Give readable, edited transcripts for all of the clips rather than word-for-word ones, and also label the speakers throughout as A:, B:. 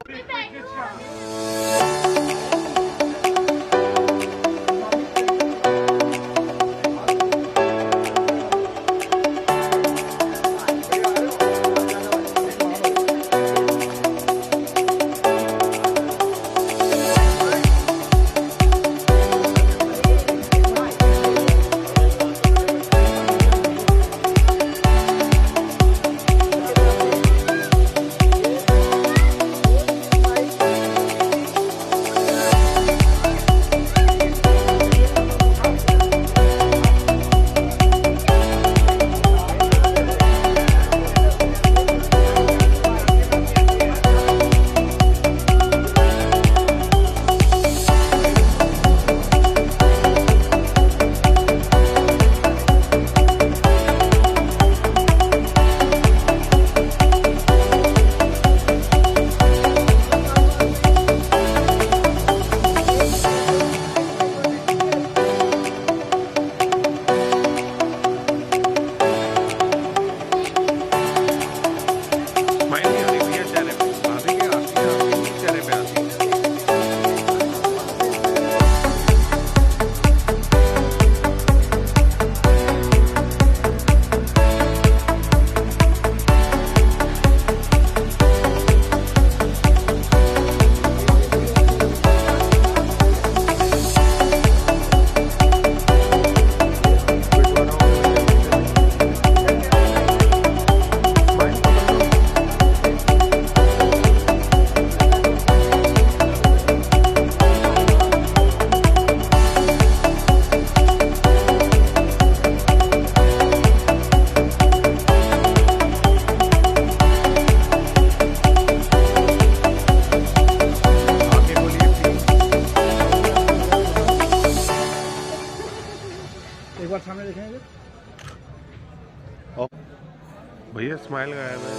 A: एक बार सामने देखेंगे
B: भैया, स्माइल गायब है।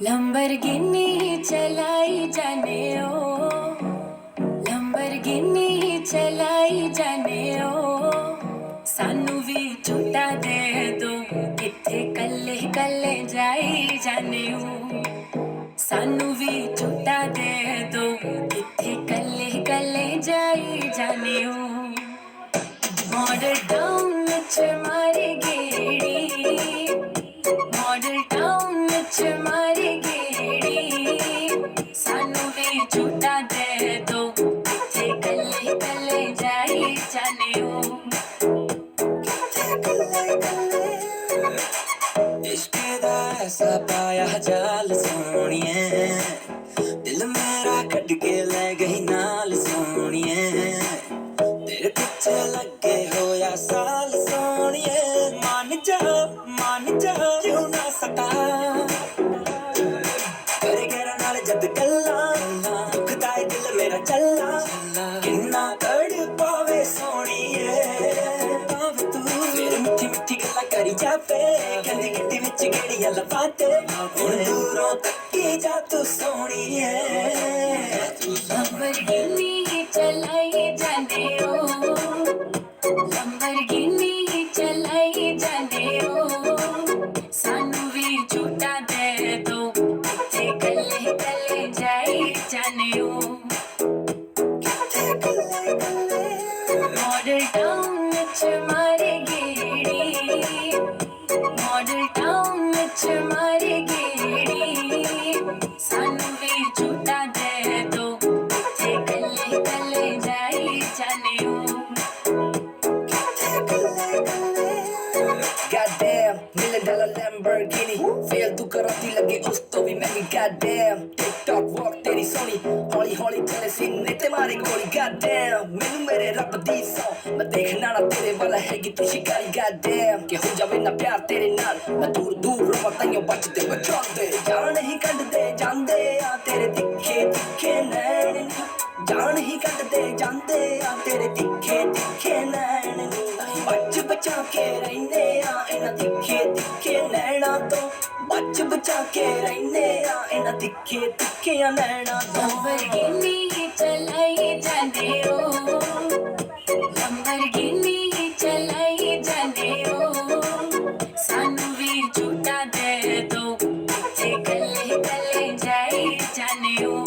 C: लंबरगिनी चलाई जाने ओ, लंबरगिनी चलाई जाने ओ, सानू भी झूठा दे दो, किथे कल्ले कल्ले जाई जाने ओ, सानू भी झूठा दे दो, किथे कल्ले कल्ले जाई जाने ओ। मॉडल टाउन च मारी गेड़ी, मॉडल टाउन च मारी गेड़ी, सानू भी झूठा दे दो, किथे कल्ले कल्ले जाई जाने ओ, किथे कल्ले कल्ले। इश्क दा ऐसा पाया जाल सोनिए, दिल मेरा कट के ले गई नाल सोनिए, तेरे पीछे लगे होया साल सोनिए, मान जा क्यों ना सता, करे गैरा नाल जद गल्ला, दुखदा है दिल मेरा चला, किन्ना कड़ पावे सोनिए, पावे तू मेरी मिठी मिठी गल्ला करी जावे, कहंदी गड्डी विच गेड़ी गलियां लपाते हुण दूरों तक्की जा तू सोहणी है
D: लंबरगिनी चलाई जाने ओ लंबरगिनी चलाई जाने ओ सानू भी झूठा दे दो ते कले कले जाई जाने ओ मॉडल टाउन च मारे गेड़ी मॉडल टाउन च मारे गेड़ी सानू भी झूठा दे दो ते कले कले जाई जाने ओ
C: Goddamn, $1 million Lamborghini Feel तू कराती लगे उस तो भी महंगी Goddamn, TikTok walk तेरी सोनी हौली हौली चले सीने ते मारी गोली Goddamn, मैनू मेरे रब दी सौ मैं देखना ना तेरे वाला हैगी तू शिकारी Goddamn, कि हो जावे ना प्यार तेरे नाल मैं दूर दूर रवां ताइयों बचदे बचांदे जान ही कढदे जांदे आ तेरे तिखे तिखे नैन जान ही कढदे जांदे आ तेरे तिखे तिखे नैन बच बचा के रहने आ इना तिखे तिखे नैना तो बच बचा के रहने आ इना तिखे तिखे नैना तो
D: लंबरगिनी चलाई जाने ओ लंबरगिनी चलाई जाने ओ सानू भी झूठा दे दो ते कले कले जाई जाने ओ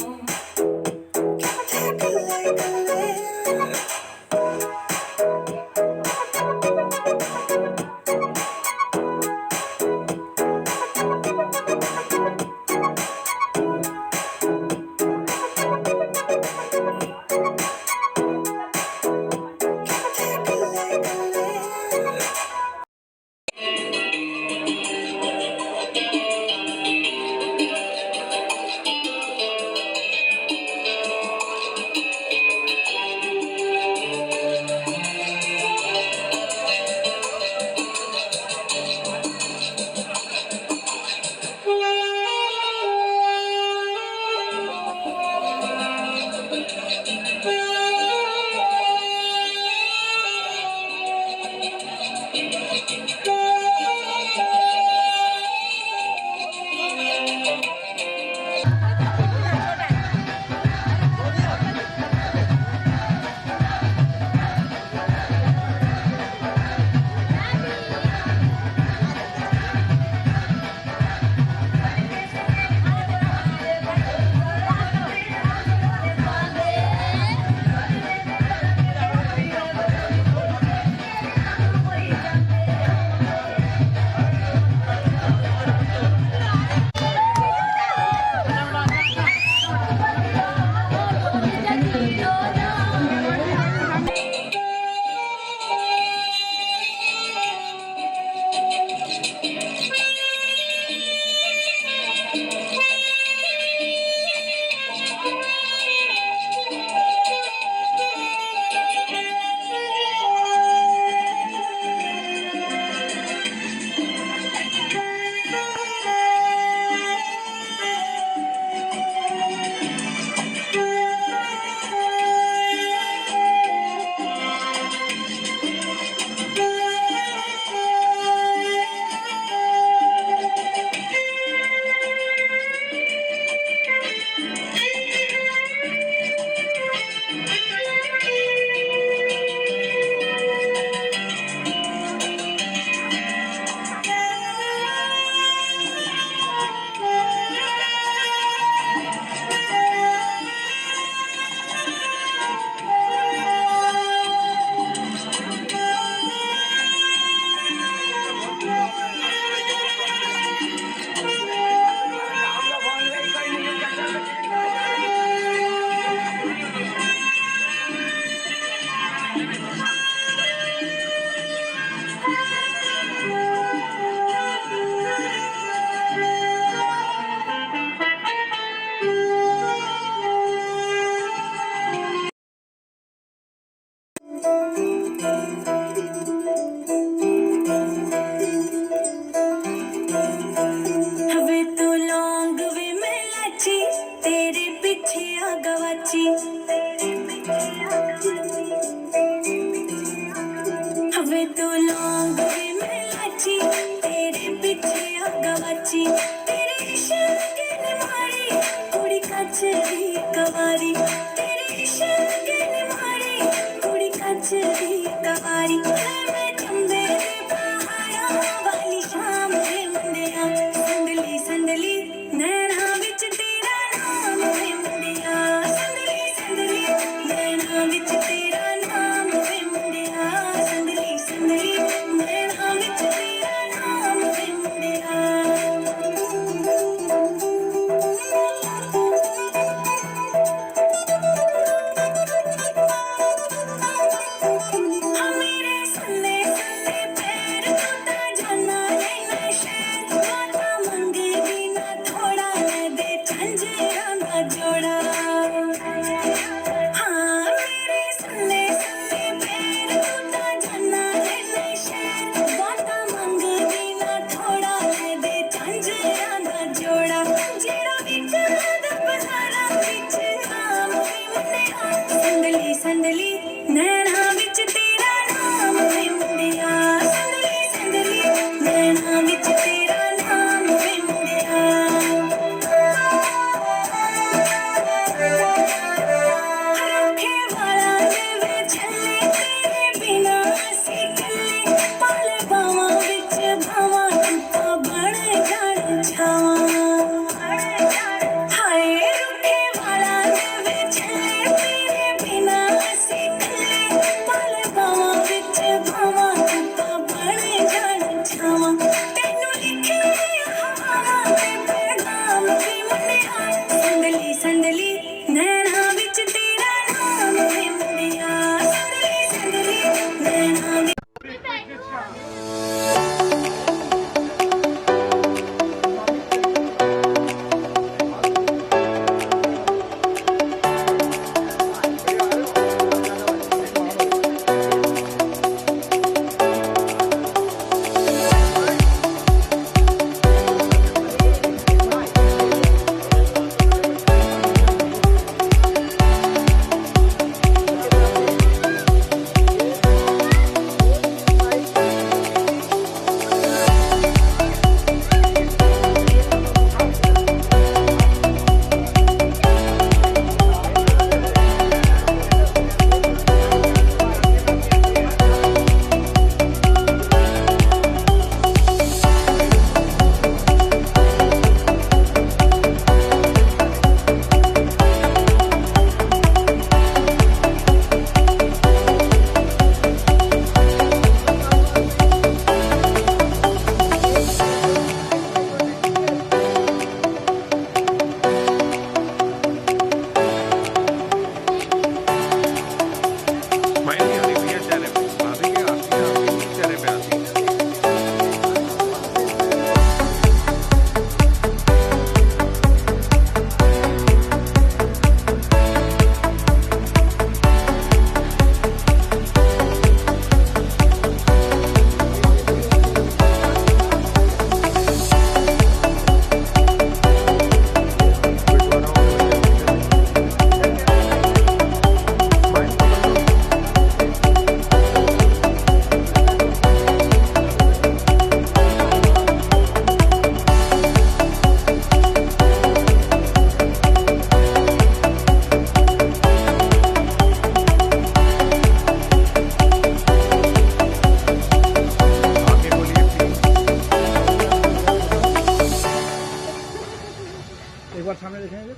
A: बार सामने देखेंगे।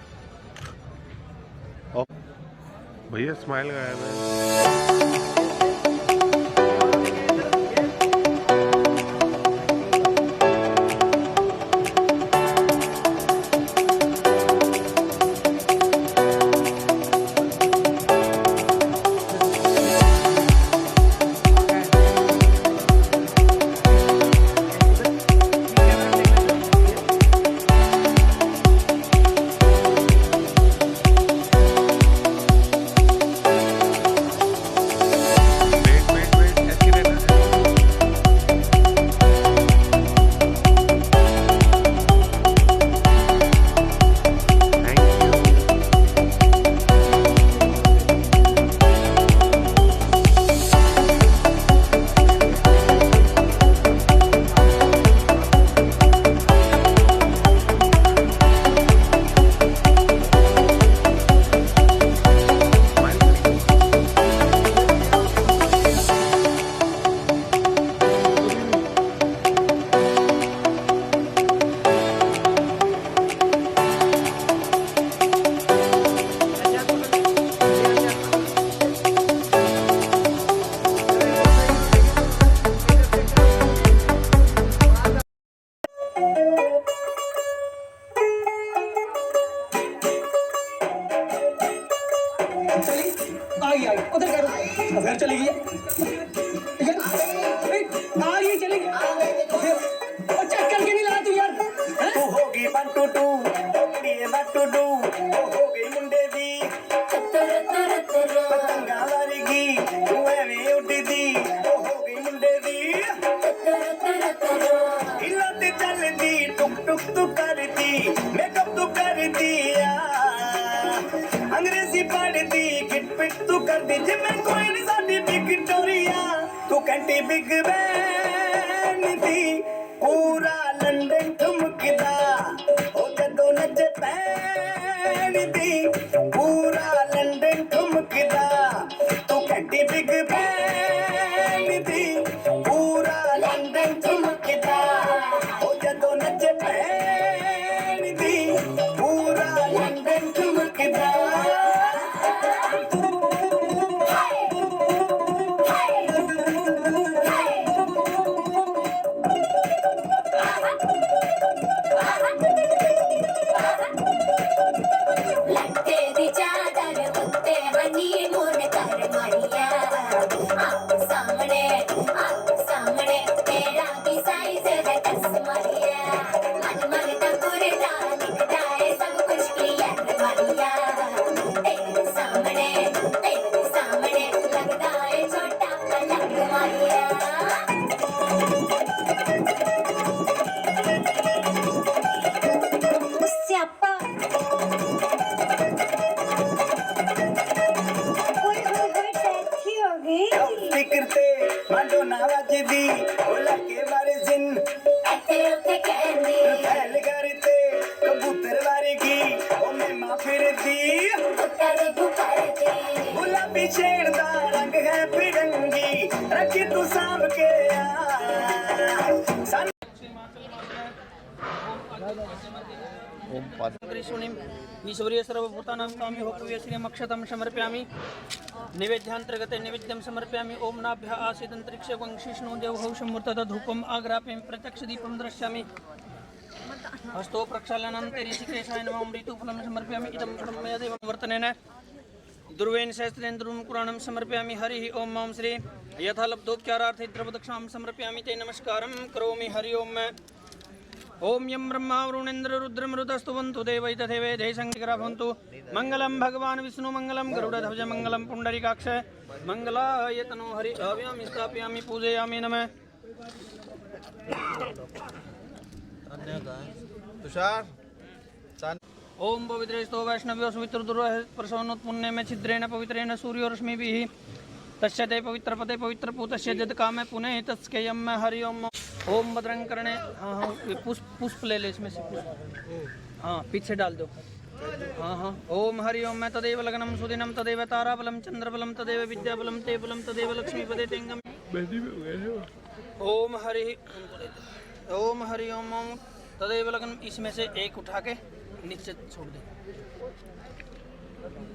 B: भैया स्माइल गायब है।
E: आ गई उधर करो घर चली गई आ गई चली गई और चेक करके नहीं लाया तू यार
C: तू होगी 1 2 2 कुड़िए 1 2 2 हो गई मुंडे दी पतंगा वारीगी तू एवें उड़दी हो गई मुंडे दी हिलती चलदी टुक टुक तू करदी मेकअप तू करदी अंग्रेजी पढ़दी किट पिट तू करदी जिम्मे कोई नहीं साडी विक्टोरिया तू कंटी बिग बैन दी पूरा लंदन ठुमकदा ओ जदों नच पैन दी पूरा लंदन ठुमकदा तू कंटी बिग बैन दी पूरा लंदन ठुमकदा ओ जदों नच पैन दी पूरा लंदन ठुमकदा
D: तेरी चादर उत्ते हनीमून कर मारिया आप सामने तेरा भी साइज है कस मारिया मन मन तकुरे दा दिखता है सब कुछ क्लियर मारिया तेरे सामने लगता है छोटा पलक मारिया
F: स्यापा ओए टैक्सी हो गई
C: फिक्र ते मांडो ना वजदी ओला के बारे जिन
D: ऐसे कहनी
C: फैल करते कबूतर वारेगी ओ मैं मां फिरदी गुलाबी शेर दा रंग है फिरंगी रखी तू सांभ के सन
E: त्रिशूनिम ईश्वरीय सर्वभूतानां स्वामी होप्रिय श्रीमक्षतं समर्पयामि नैवेद्यान्तर्गते नैवेद्यं समर्पयामि ओम नाभ्यः आसीदन्तरिक्षे वंशिष्णु देवहौषं मूर्तत धूपम् आग्रापयामि प्रत्यक्षदीपं द्रक्ष्यामि हस्तो प्रक्षालनान्ते ऋषिकेशाय नमः अमृतफलं समर्पयामि इदं ब्रह्मया वर्तनेन दुर्वेन सहस्रेन्द्रं पुराणं समर्पयामि हरिः ओम मां श्री यथा लब्धोपचारार्थे द्रवदक्षिणां समर्पयामि ते नमस्कारं करोमि हरि ओम ओम यं ब्रह्मा वरुणेन्द्र रुद्रमरुतस्तुवन्तु देवै तथैव देशङ्करा भवन्तु मङ्गलं भगवान् विष्णु मङ्गलं गरुडध्वज मङ्गलं पुण्डरीकाक्ष मङ्गलाय तनो हरि आव्यामि स्थापयामि पूजयामि नमः ओम पवित्रेस्तो वैष्णव्यो सुवित्रदुर्वः प्रसन्नोत्पुण्य में छिद्रेण पवित्रेण सूर्योरश्मिभिः तस्य ते पवित्रपदे पवित्रपूतस्य जदकामे पुनः तत्स्केयं हरि ओम ओम भद्रं कर्णे हाँ पुष्प ले ले इसमें से पुष्प हाँ पीछे डाल दो हाँ ओम हरि ओम मैं तदेव लग्नं सुदिनं तदेव ताराबलं चंद्रबलं तदेव विद्याबलं ते बलं तदेव लक्ष्मीपदे टेंगम ओम हरि ओम तदेव लग्नं इसमें से एक उठा के नीचे छोड़ दे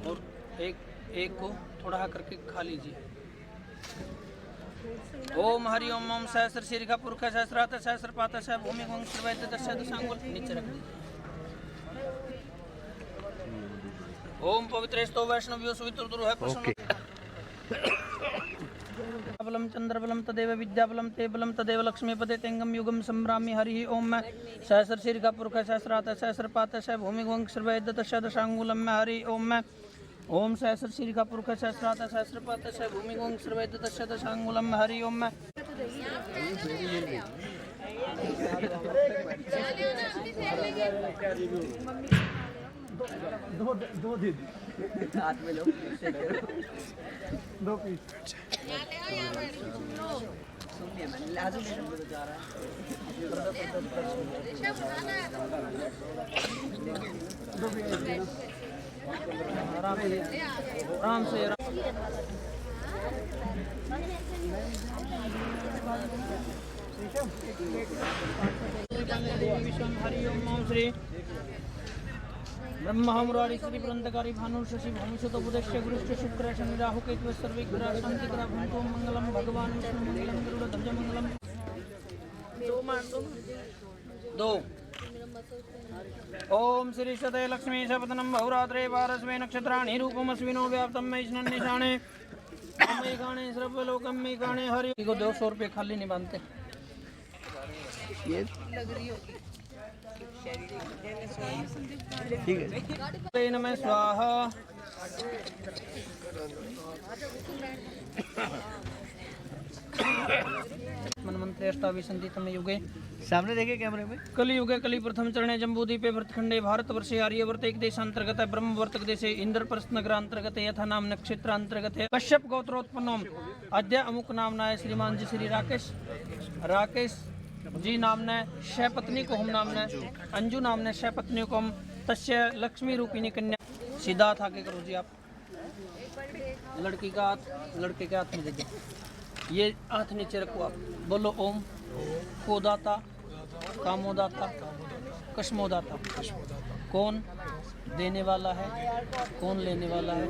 E: और एक को थोड़ा करके खा लीजिए। ओम हरि ओम ओम सहस्र शीर्घ पुरुष सहस्रात सहस्र पात सह भूमि गुं सर्वैत दश दशांगुल नीचे रख दीजिए। ओम पवित्रेस्तो वैष्णव्यो सुवितुर्दुरु है
B: ओके।
E: बलम चंद्रबलम तदेव विद्याबलम ते बलम तदेव लक्ष्मीपदे तेंगम युगम संभ्रामि हरि ओम मैं सहस्र शीर्घ पुरुष सहस्रात सहस्र पात सह भूमि गुं सर्वैत दश दशांगुलम में हरि ओम मैं ओम सहस्र शीर्घ पुरुष सहस्रात सहस्र पात सह भूमि गुं सर्वैत दश दशांगुलम में हरि ओम मैं
A: दो दे दी हाथ में लो 2 पीस
E: आराम से विश्वम हरि ओम ओम श्री ब्रह्मा मुरारी श्री पुरंदकारी भानु शशि भूमिशुत बुधश्य गुरुश्च शुक्र शनि राहु केतु सर्वे ग्रह शांति ग्रह भूतो मंगलम भगवान विष्णु मंगलम गरुड़ ध्वज मंगलम। दो ओम श्री सदय लक्ष्मी सपतनम बहुरात्रे पारस्मे नक्षत्राणि रूपमस्विनो व्याप्तम मैष्णन् निशाने मई गाणे सर्वलोकम में गाणे हरि को 200 रुपये खाली नहीं बांधते ये लग रही होगी ठीक है। नमः स्वाहा मनमंत्रे अष्टाविंशतितमे युगे
A: सामने देखे कैमरे में
E: कलियुगे कलि प्रथम चरणे जम्बूद्वीपे वर्तखंडे भारतवर्षे आर्यवर्त एक देशांतर्गत ब्रह्मवर्तक देशे इंद्रप्रस्थ नगरांतर्गत यथा नाम नक्षत्रांतर्गत कश्यप गोत्रोत्पन्नम अद्य अमुक नामना श्रीमान जी श्री राकेश जी नामने शह पत्नी को हम नामने अंजू नामने शह पत्नी को हम तस्य लक्ष्मी रूपिणी कन्या। सीधा हाथ आगे करो जी आप। लड़की का हाथ लड़के के हाथ में दे दो। ये हाथ नीचे रखो आप। बोलो ओम कोदाता कामोदाता कश्मोदाता। कौन देने वाला है कौन लेने वाला है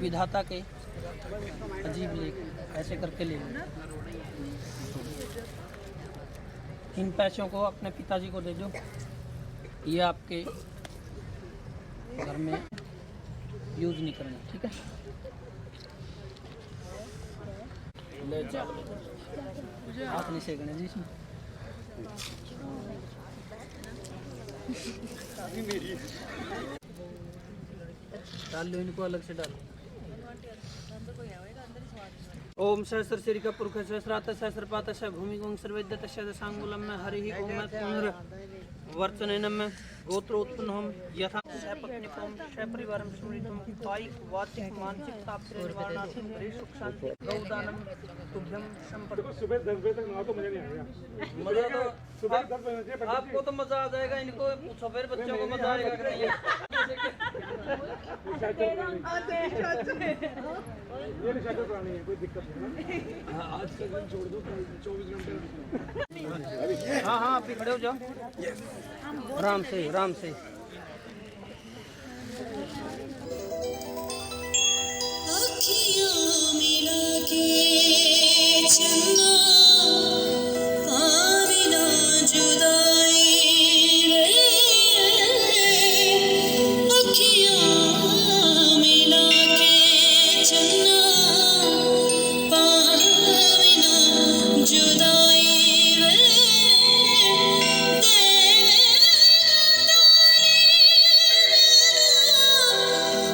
E: विधाता के अजीब लेख ऐसे करके ले लो। इन पैसों को अपने पिताजी को दे दो। ये आपके घर में यूज नहीं करना ठीक है। ले जाओ हाथ नहीं सेकने जी इसमें। डाल लो इनको अलग से डालो। ओम सहस्र शीर्घ पुरुष सहस्रात सहस्रपात भूमि गुं सर्वैद्य दशांगुलम में हरि ओम वर्चनम गोत्रोत्पन्न हम यथा पत्निकोम परिवार कायिक वाचिक मानसिक ताप से निवारणार्थम सुख शांति गौदानम तुभ्यम संपर्क।
A: सुबह 10 बजे तक ना तो मजा नहीं आएगा।
E: मजा तो
A: सुबह 10 बजे
E: आपको तो मजा आ जाएगा इनको पूछो फिर बच्चों को मजा आएगा कि नहीं।
A: ये रिचार्ज करानी है कोई दिक्कत नहीं है। आज के दिन छोड़ दो 24 घंटे।
E: हाँ हाँ आप भी खड़े हो जाओ आराम से आराम से।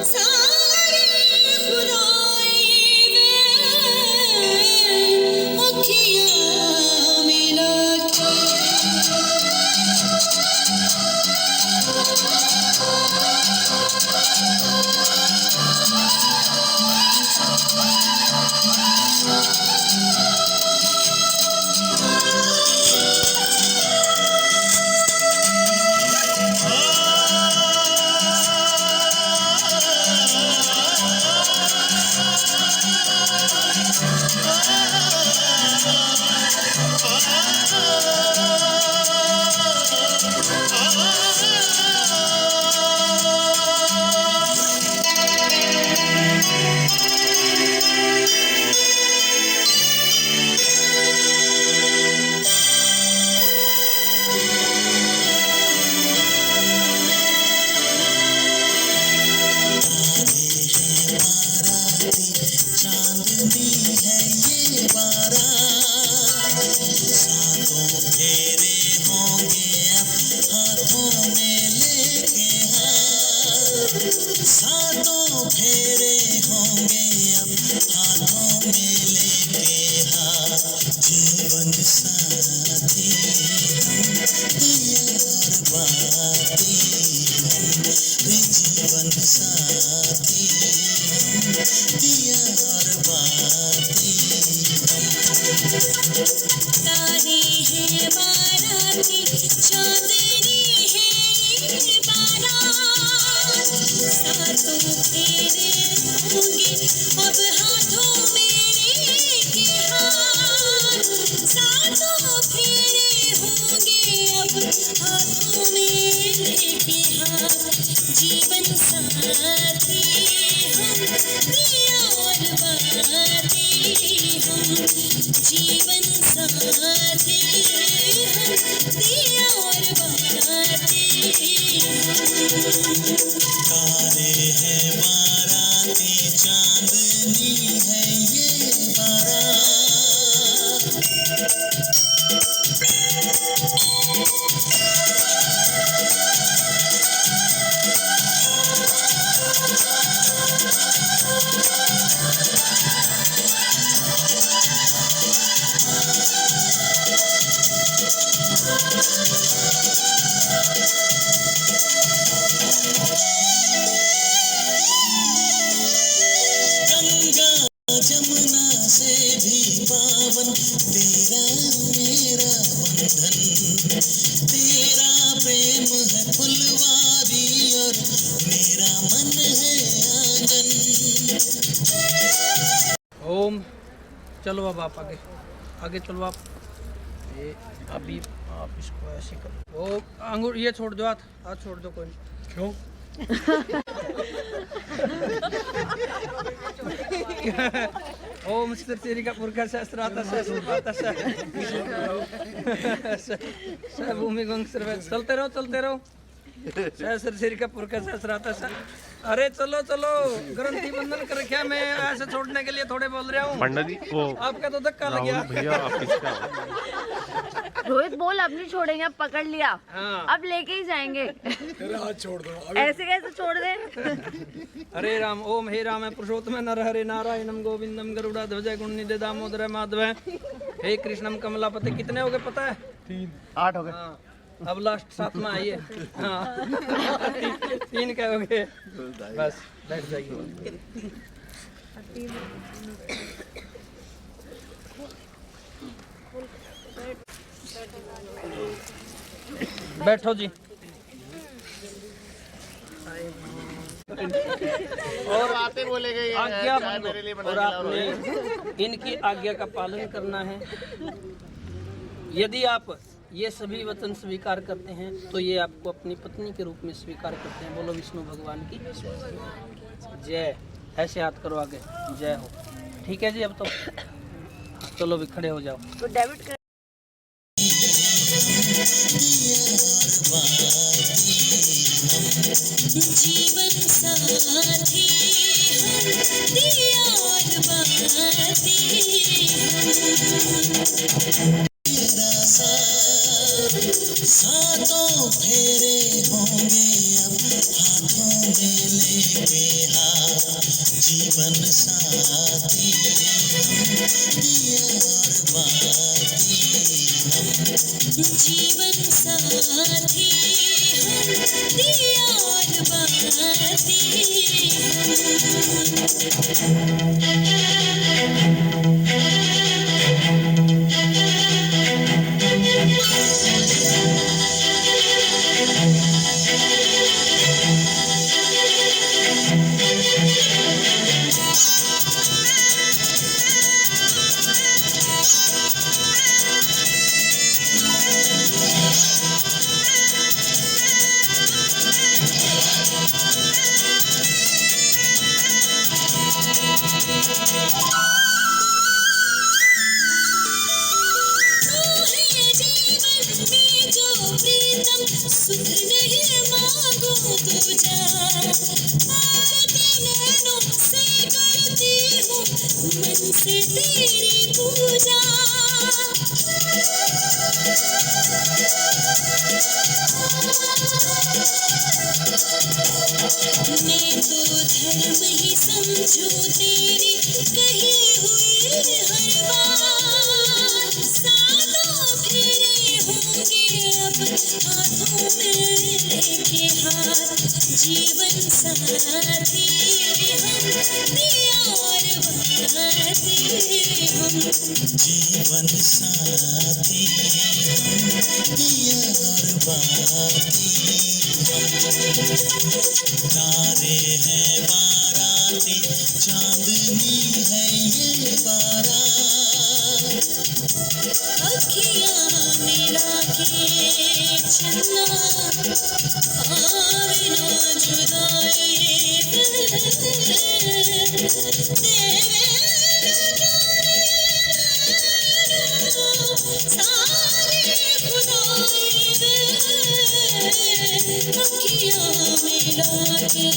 D: सारी खुदाई वे अखियां
C: सातों फेरे होंगे अब हाथों में लेके हाथ, जीवन साथी हम दिया और बाती हम, रे जीवन साथी हम दिया और बाती हम। तारे हैं बाराती, चांदनी है ये बारात, सातों फेरे होंगे अब हाथों में लेके हाथ, सातों फेरे होंगे अब हाथों में लेके हाथ, जीवन साथी हम दिया और बाती हम, जीवन साथी हम दिया और बाती हम। तारे हैं बाराती, चांदनी है ये बारात। गंगा जमुना से भी पावन तेरा मेरा बंधन, तेरा प्रेम है फुलवारी और मेरा मन है आंगन।
E: ओम। चलो अब आप आगे आगे चलो आप। ये अभी आप इसको ऐसे करो। ओ अंगूर ये छोड़ दो, हाथ छोड़ दो। कोई
A: क्यों?
E: ओम श्री का पुरखा सहस्राता भूमि गंग सर्वे। चलते रहो सहस्र श्री का पुरखा सहस्राता। अरे चलो ग्रंथि बंधन कर रखा। मैं ऐसे छोड़ने के लिए थोड़े बोल रहा हूँ।
B: पंडित जी वो
E: आपका तो धक्का लग गया।
B: राहुल भैया आप किसका
G: रोहित बोल अब नहीं छोड़ेंगे, अब पकड़ लिया।
E: हाँ।
G: अब लेके ही जाएंगे।
A: तेरे हाथ छोड़ दो अभी।
G: ऐसे कैसे छोड़ दे।
E: हरे राम। ओम हे राम पुरुषोत्तम नर हरे नारायणम गोविंदम गरुड़ा ध्वज गुणनिधि दामोदर माधव हे कृष्णम कमलापति। कितने हो गए पता है?
A: 3
B: 8 हो गए।
E: हाँ। अब लास्ट 7 में आइए। हाँ। 3 क्या हो गए? बस बैठ जाइए। बैठो जी। और
B: बातें बोलेंगे
E: आज्ञा और आपने इनकी आज्ञा का पालन करना है। यदि आप ये सभी वचन स्वीकार करते हैं तो ये आपको अपनी पत्नी के रूप में स्वीकार करते हैं। बोलो विष्णु भगवान की जय। ऐसे हाथ करो आगे, जय हो। ठीक है जी। अब तो चलो भी खड़े हो जाओ।
G: तो डेबिट कर।
C: जीवन साथी हम दिया और बाती हम, तेरा साथ सातों फेरे होंगे अब हाथों में लेके हाथ, जीवन साथी हम दिया और बाती हम, जीवन साथी हम दिया और बाती सुख नहीं मांगो तुझा, आरती नैनों से करती हूँ मन से तेरी पूजा।
D: मैं तो धर्म ही समझू तेरी कही हुई हर बात। सालों फेरे होंगे अब हाथों में लेके हाथ। जीवन साथी हम दिया और बाती हम। जीवन साथी हम दिया और बाती तारे हैं बाराती चांदनी है ये बारात। अखियां मिला के चलना आवे ना जुदाई सारे खुदाई अखियां मिला के।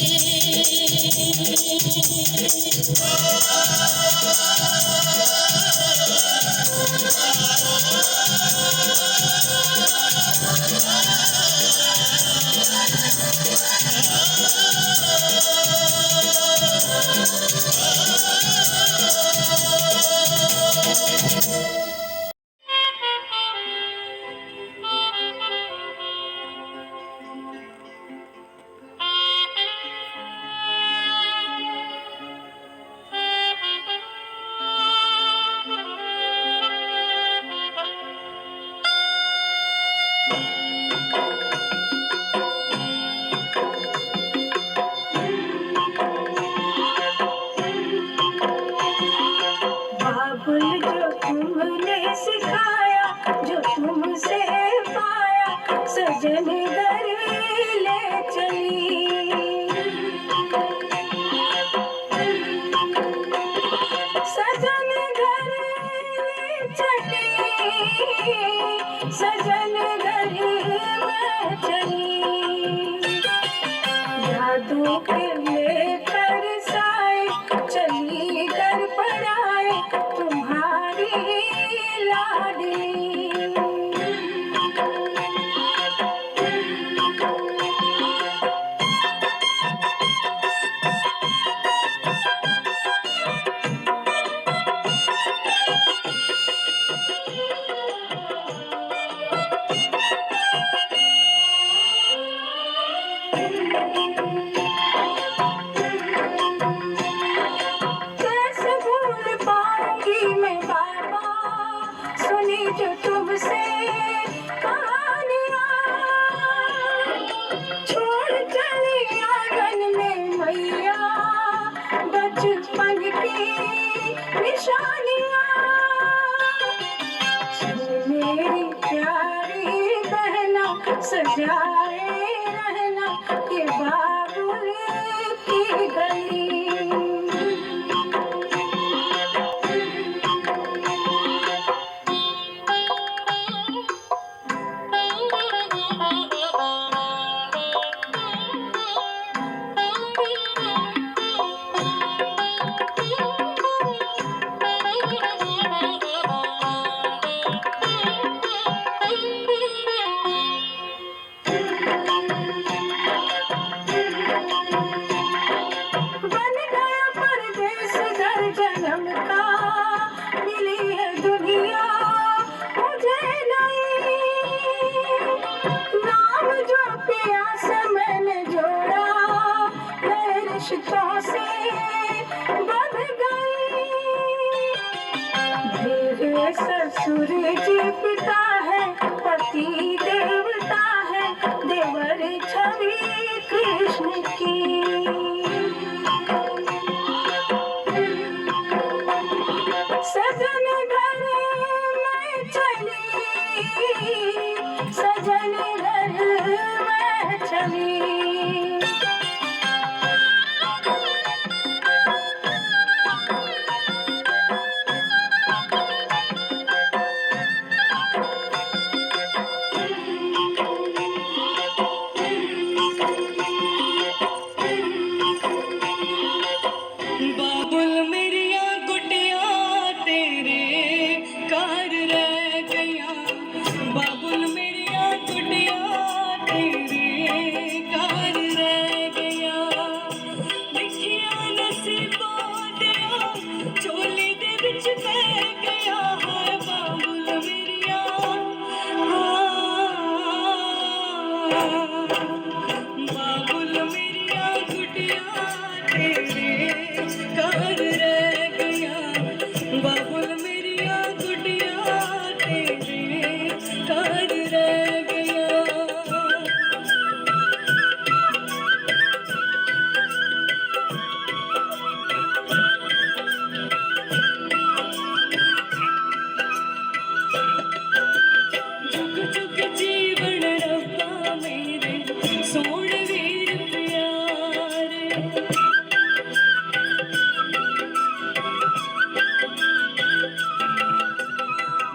F: बाबुल जो तुमने सिखाया जो तुमसे पाया सजन घर ले चली। सजन घर ले चली सजन घर में चली। जादू के लेकर साए चली कर पड़ाए तुम्हारी लाडली। कैसे भूल पाऊंगी मैं बाबा सुनी जो तुमसे कहानियाँ। छोड़ चली आंगन में मैया बचपन की निशानियाँ। सुन मेरी प्यारी बहना सजाए रहना ये बाबुल की गली। बन गया परदेस घर जन्म का मिली है दुनिया मुझे नहीं। नाम जो पिया से मैंने जोड़ा नए रिश्तों से बंध गई। मेरे ससुर जी पिता है पति देवता है देवर छवि कृष्ण की। सजन घर में चली सजन घर में चली। बाबुल मेरिया गुटिया तेरे कार रह गया बाबुल मेरिया गुटिया तेरे कार रह गया जुग जुग जीवन रब्बा मेरे सोण वीर प्यारे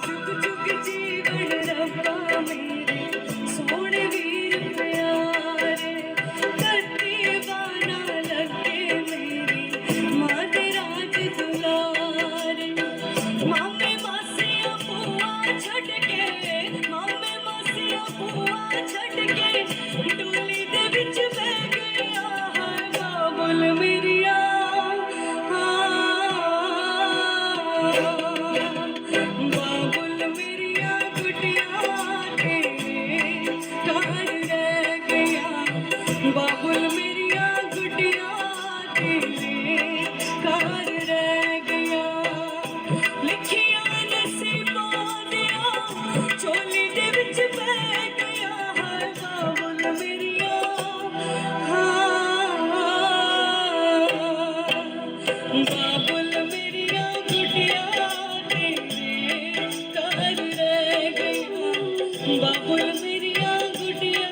F: जुग जुग जीवन रब्बा मेरे सोण वीर प्यारे धरती बाना लगे मेरी माँ दे राज दुलारे मामे मासिया बुआ छड़ के मामे मासिया बुआ छड़ के डोली दे विच बह गया है बाबुल मेरिया बाबुल मेरिया गुटिया तेरे कार रह गया बाबुल मेरिया गुटिया तेरे कार रह गया लिखिया नसीबां दियां झोली दे विच बह गया है बाबुल मेरिया बाबुल मेरिया गुटिया तेरे कार रह गया बाबुल मेरिया गुटिया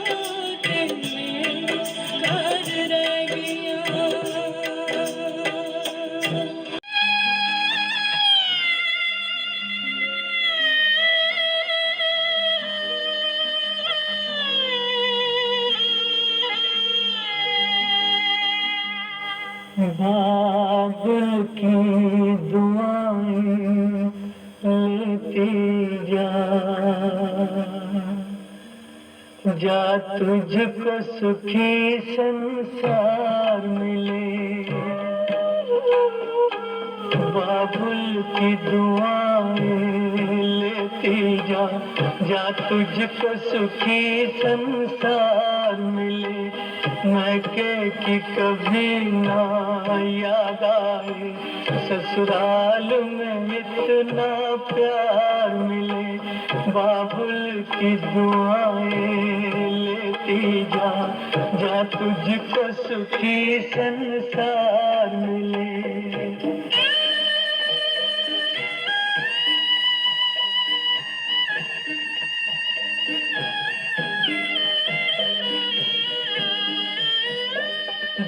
F: तेरे कार रह गया बाबुल की दुआएं लेती जा तुझको सुखी संसार मिले बाबुल की दुआएं लेती जा तुझको सुखी संसार मिले मैके की कभी ना याद आए ससुराल में इतना प्यार मिले बाबुल की दुआएं लेती जा तुझको सुखी संसार मिले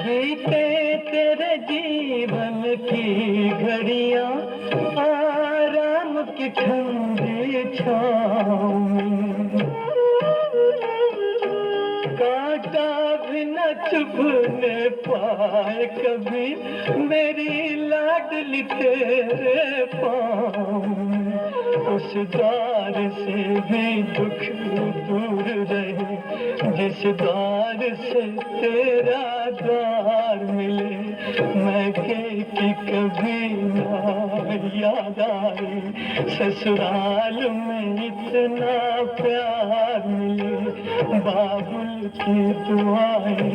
F: बीते तेरे जीवन की घड़ियां आराम की ठंडी छाँव में कांटा भी न चुभने पाए कभी मेरी लाडली तेरे पाँव में उस द्वार से भी दुख दूर रहे जिस द्वार से तेरा द्वार मिले मैके की कभी ना याद आए ससुराल में इतना प्यार मिले बाबुल की दुआएं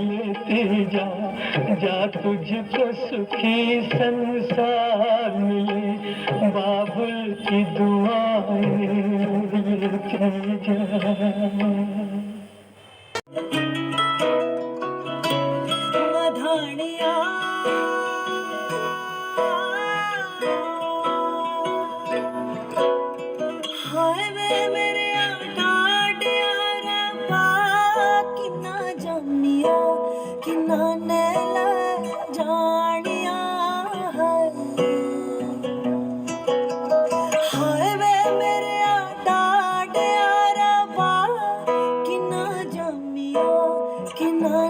F: लेती जा तुझको सुखी संसार मिले बाबुल की दुआएं लेती जा मधानिया हाय वे मेरे डाडिया रब्बा किन्ना जानिया किन्ना नैला जानिया हाय वे मेरे डाडिया रब्बा किन्ना जानिया किन्ना